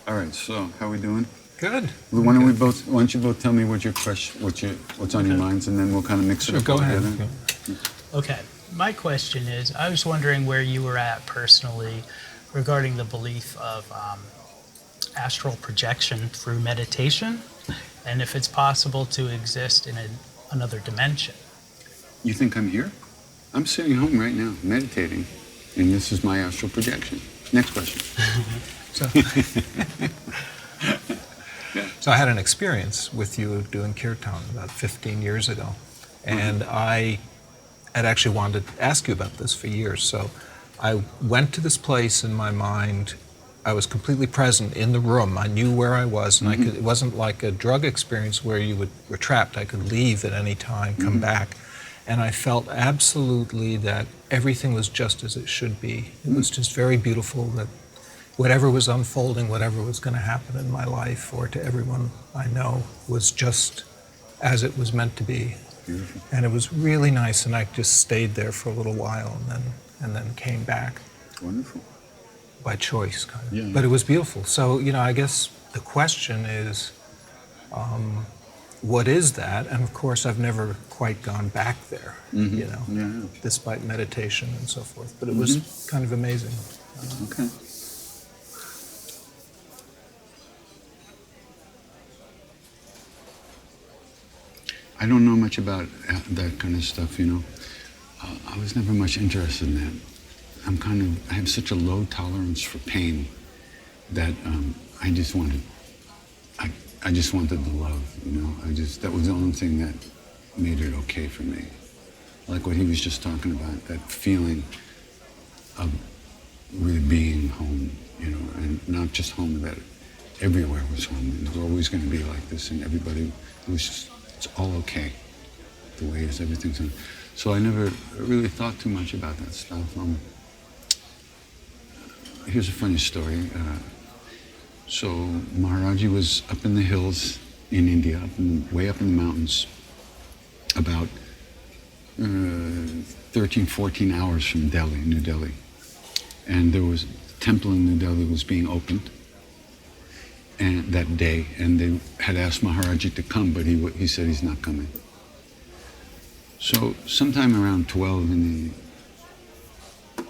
All right, so how are we doing? Good. Why don't you both tell me what your question, what's on your minds, and then we'll kind of mix it up Go ahead. together. Okay, my question is, I was wondering where you were at personally regarding the belief of astral projection through meditation, and if it's possible to exist in another dimension. You think I'm here? I'm sitting home right now, meditating, and this is my astral projection. Next question. So, so I had an experience with you doing Kirtan about 15 years ago, and I had actually wanted to ask you about this for years. So I went to this place in my mind. I was completely present in the room. I knew where I was, and it wasn't like a drug experience where you were trapped. I could leave at any time, come back. And I felt absolutely that everything was just as it should be. It was just very beautiful that whatever was unfolding, whatever was going to happen in my life or to everyone I know was just as it was meant to be. Beautiful. And it was really nice, and I just stayed there for a little while and then came back. Wonderful. By choice, kind of. Yeah. But it was beautiful. So, I guess the question is, what is that? And of course, I've never quite gone back there, despite meditation and so forth. But it was kind of amazing. Okay. I don't know much about that kind of stuff, I was never much interested in that. I have such a low tolerance for pain that I just wanted the love, that was the only thing that made it okay for me. Like what he was just talking about, that feeling of really being home, and not just home, that everywhere was home. It was always going to be like this, and everybody, it's all okay the way it is, everything's on. So I never really thought too much about that stuff. Here's a funny story. So Maharaji was up in the hills in India, way up in the mountains, about 13, 14 hours from Delhi, New Delhi. And there was a temple in New Delhi was being opened and that day, and they had asked Maharaji to come, but he said he's not coming. So sometime around 12 in the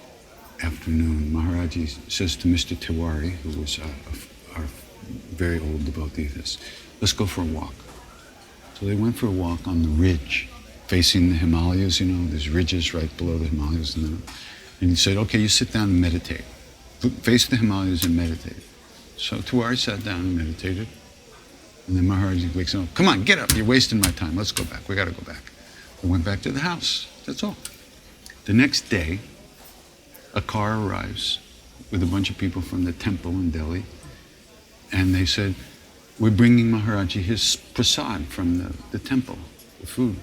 afternoon, Maharaji says to Mr. Tiwari, who was our very old devotee, this, let's go for a walk. So they went for a walk on the ridge, facing the Himalayas, there's ridges right below the Himalayas. And he said, okay, you sit down and meditate. Face the Himalayas and meditate. So Tiwari sat down and meditated. And then Maharaji wakes up, come on, get up, you're wasting my time, let's go back, we gotta go back. We went back to the house, that's all. The next day, a car arrives with a bunch of people from the temple in Delhi, and they said, we're bringing Maharaji his prasad from the temple, the food.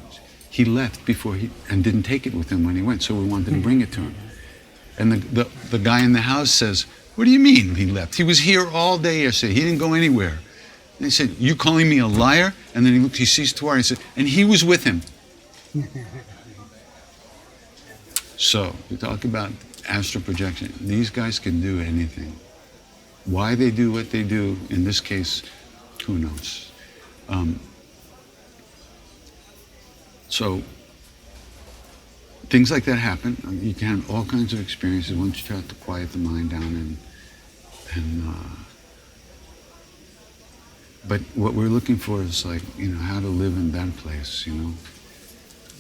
He left before and didn't take it with him when he went, so we wanted to bring it to him. And the guy in the house says, what do you mean he left? He was here all day yesterday, he didn't go anywhere. And they said, you calling me a liar? And then he sees Tiwari and said, and he was with him. So, we talk about astral projection. These guys can do anything. Why they do what they do, in this case, who knows? So, things like that happen. You can have all kinds of experiences once you try to quiet the mind down but what we're looking for is how to live in that place,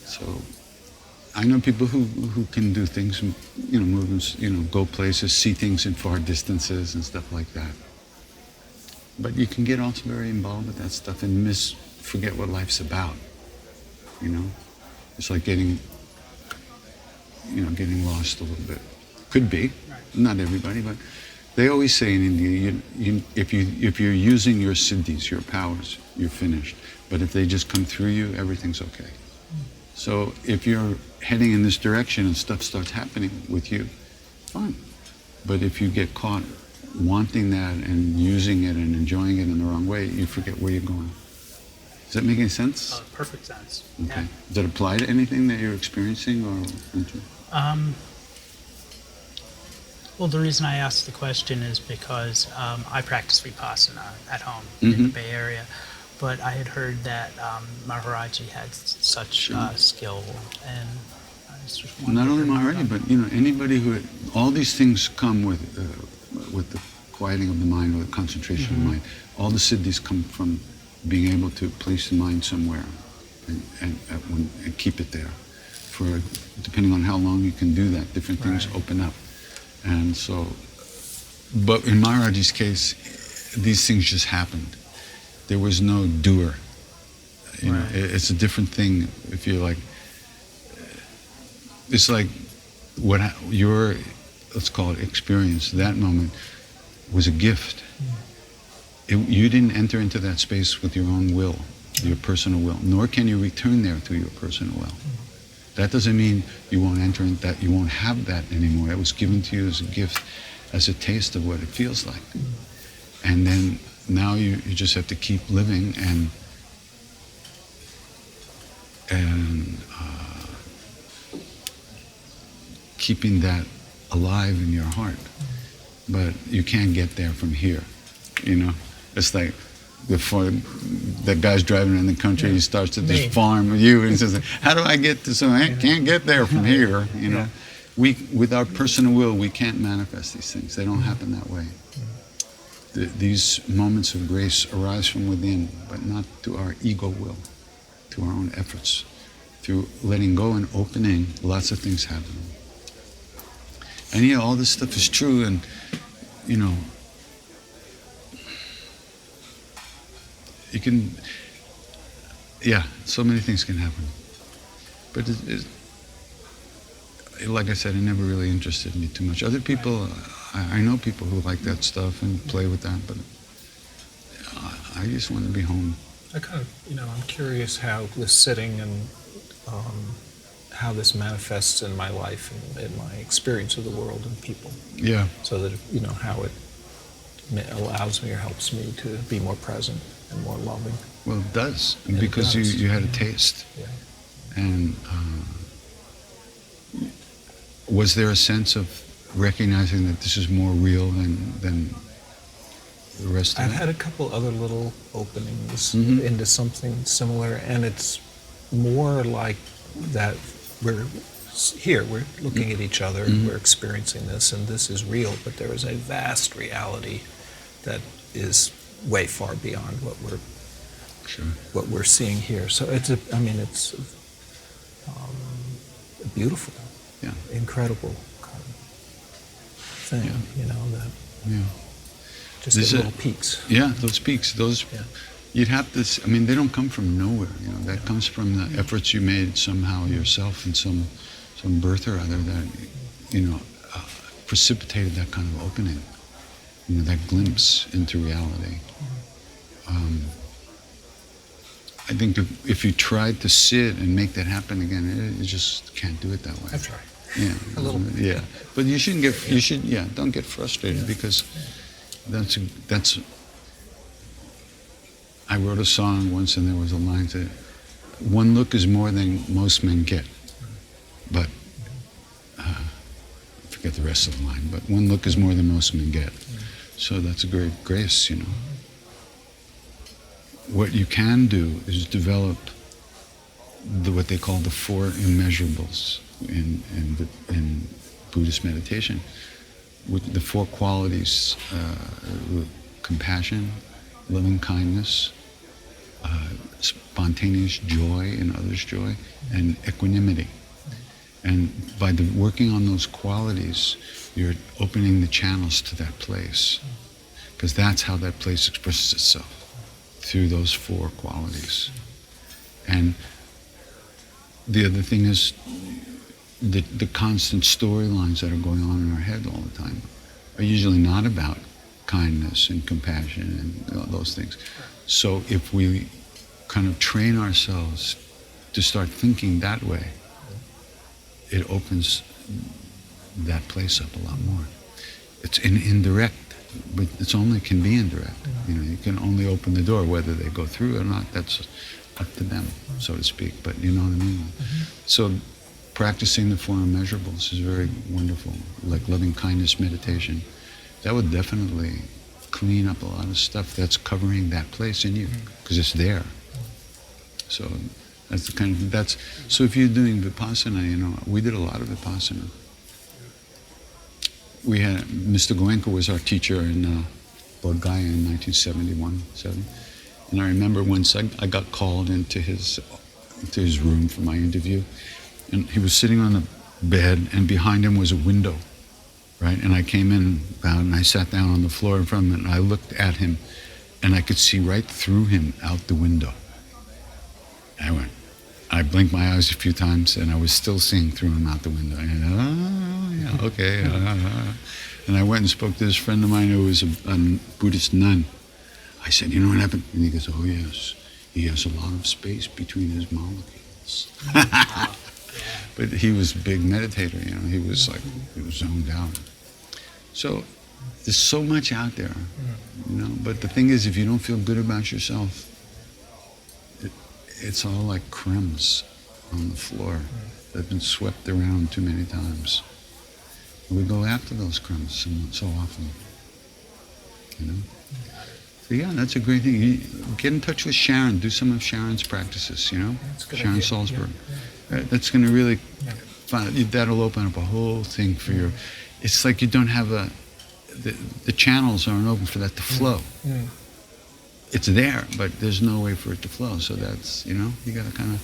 So I know people who can do things, movements, go places, see things in far distances and stuff like that. But you can get also very involved with that stuff and forget what life's about, It's like getting lost a little bit. Could be, not everybody, but they always say in India, if you're using your siddhis, your powers, you're finished. But if they just come through you, everything's okay. So if you're heading in this direction and stuff starts happening with you, fine. But if you get caught wanting that and using it and enjoying it in the wrong way, you forget where you're going. Does that make any sense? Perfect sense. Okay. Yeah. Does that apply to anything that you're experiencing or into? Well, the reason I asked the question is because I practice Vipassana at home in the Bay Area, but I had heard that Maharaji had such skill, and I was just wondering. Not only Maharaji, but anybody who, all these things come with the quieting of the mind or the concentration of the mind. All the siddhis come from being able to place the mind somewhere and keep it there. For depending on how long you can do that, different things open up. And so, but in Maharaji's case, these things just happened. There was no doer. You know, it's a different thing if you're like, it's like what your, let's call it experience, that moment was a gift. You didn't enter into that space with your own will, your personal will, nor can you return there through your personal will. That doesn't mean you won't enter in that, you won't have that anymore. It was given to you as a gift, as a taste of what it feels like. And then now you just have to keep living and keeping that alive in your heart. But you can't get there from here, It's like that guy's driving around the country, he starts at this farm with you, and he says, how do I get to, so I can't get there from here, We, with our personal will, we can't manifest these things. They don't happen that way. These moments of grace arise from within, but not to our ego will, to our own efforts. Through letting go and opening, lots of things happen. And all this stuff is true, and you can, so many things can happen. But like I said, it never really interested me too much. Other people, I know people who like that stuff and play with that, but I just want to be home. I kind of, I'm curious how this sitting and how this manifests in my life and in my experience of the world and people. Yeah. So that, how it allows me or helps me to be more present and more loving. Well, it does, because you had a taste. Yeah. And was there a sense of recognizing that this is more real than the rest of it? I've had a couple other little openings into something similar, and it's more like that we're here, we're looking at each other, we're experiencing this, and this is real, but there is a vast reality that is way far beyond what we're seeing here. So it's it's beautiful, incredible kind of thing, just the little peaks. Yeah, those peaks, you'd have to, they don't come from nowhere, that comes from the efforts you made somehow yourself in some birth or other that, precipitated that kind of opening, that glimpse into reality. I think if you tried to sit and make that happen again, you just can't do it that way. I've tried. Yeah. A little bit. Yeah. But you shouldn't don't get frustrated because that's, I wrote a song once and there was a line that, one look is more than most men get, but, I forget the rest of the line, but one look is more than most men get. So that's a great grace, What you can do is develop what they call the four immeasurables in Buddhist meditation, with the four qualities: compassion, loving kindness, spontaneous joy in others' joy, and equanimity. And by working on those qualities, you're opening the channels to that place, because that's how that place expresses itself, through those four qualities. And the other thing is the constant storylines that are going on in our head all the time are usually not about kindness and compassion and those things. So if we kind of train ourselves to start thinking that way, it opens that place up a lot more. It's indirect, but it only can be indirect. You can only open the door. Whether they go through or not, that's up to them, so to speak. But you know what I mean? So practicing the four immeasurables is very wonderful, like loving kindness meditation. That would definitely clean up a lot of stuff that's covering that place in you, because it's there. So that's the kind of, so if you're doing Vipassana, you know, we did a lot of Vipassana. We had, Mr. Goenka was our teacher in Bodh Gaya in 1971-7. And I remember once I got called into his room for my interview, and he was sitting on the bed, and behind him was a window, right? And I came in and I sat down on the floor in front of him, and I looked at him, and I could see right through him out the window. I blinked my eyes a few times, and I was still seeing through him out the window. And, yeah, okay. And I went and spoke to this friend of mine who was a Buddhist nun. I said, you know what happened? And he goes, oh yes, he has a lot of space between his molecules. But he was a big meditator, you know, he was zoned out. So there's so much out there, you know, but the thing is, if you don't feel good about yourself, it's all like crumbs on the floor that have been swept around too many times. And we go after those crumbs so often, you know. So yeah, that's a great thing. You get in touch with Sharon. Do some of Sharon's practices, you know. Sharon Salzberg. Yeah. That's going to really, that'll open up a whole thing for your, it's like you don't have the channels aren't open for that to flow. It's there, but there's no way for it to flow. So that's, you know, you got to kind of,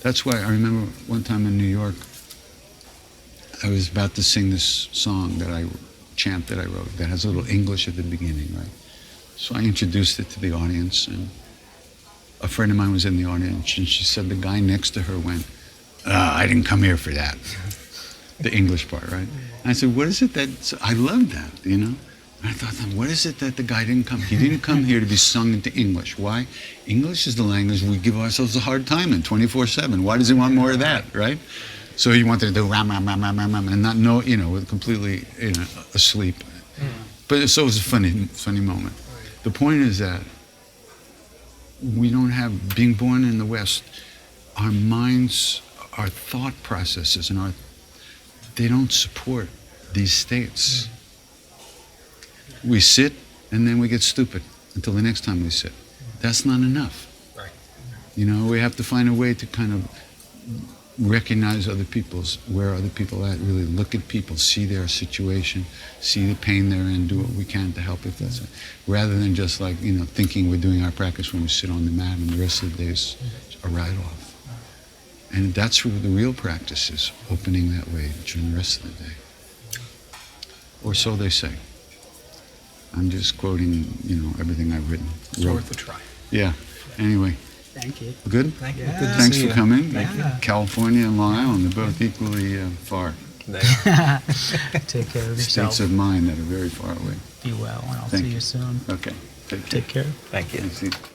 that's why I remember one time in New York, I was about to sing this song chant that I wrote that has a little English at the beginning, right? So I introduced it to the audience, and a friend of mine was in the audience, and she said the guy next to her went, I didn't come here for that. The English part, right? And I said, what is it that, I love that, you know? And I thought, what is it that the guy didn't come? He didn't come here to be sung into English. Why? English is the language we give ourselves a hard time in 24/7. Why does he want more of that, right? So he wanted to do ram, ram, ram, ram, ram, ram, and not know, you know, with completely, you know, asleep. But so it was a funny moment. The point is that we don't have, being born in the West, our minds, our thought processes, and they don't support these states. We sit, and then we get stupid until the next time we sit. That's not enough. Right. You know, we have to find a way to kind of recognize where other people are at, really look at people, see their situation, see the pain they're in, do what we can to help if that's it. Rather than just like, you know, thinking we're doing our practice when we sit on the mat and the rest of the day is a write-off. And that's where the real practice is, opening that way during the rest of the day. Or so they say. I'm just quoting, you know, everything I've written. It's worth a try. Yeah. Anyway. Thank you. Good? Thank you. Yeah. Good to Thanks see for you. coming. Thank you. California and Long Island, they're both equally far. Take care of yourself. States of mind that are very far away. Be well, and I'll Thank see you. you soon. Okay. Take care. Take care. Thank you. Thanks.